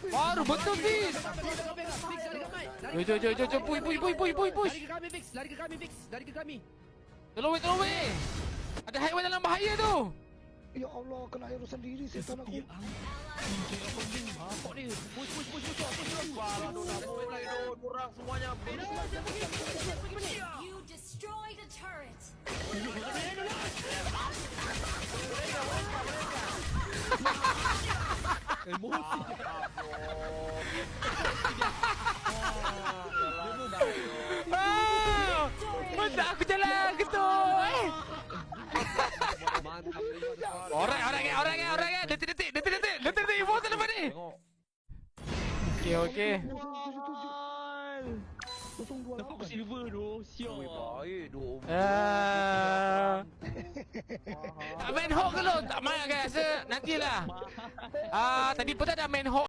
Baru betul Fix. Jom push. Lari ke kami. Tolong weh. Ada haiwan dalam bahaya tu. Ya Allah, kena air sendiri setan aku. Kok ni? Push. Kurang semuanya. You destroyed a turret. Emosi. Mantap aku jalan gitu. Mantap. Orang. Detik. Info lepas ni. Okey. Nampak aku silver tu. Sial. Baik doh. Tak main hawk ke lu? Tak main kan rasa? Nantilah. Tadi pun tak ada main hawk.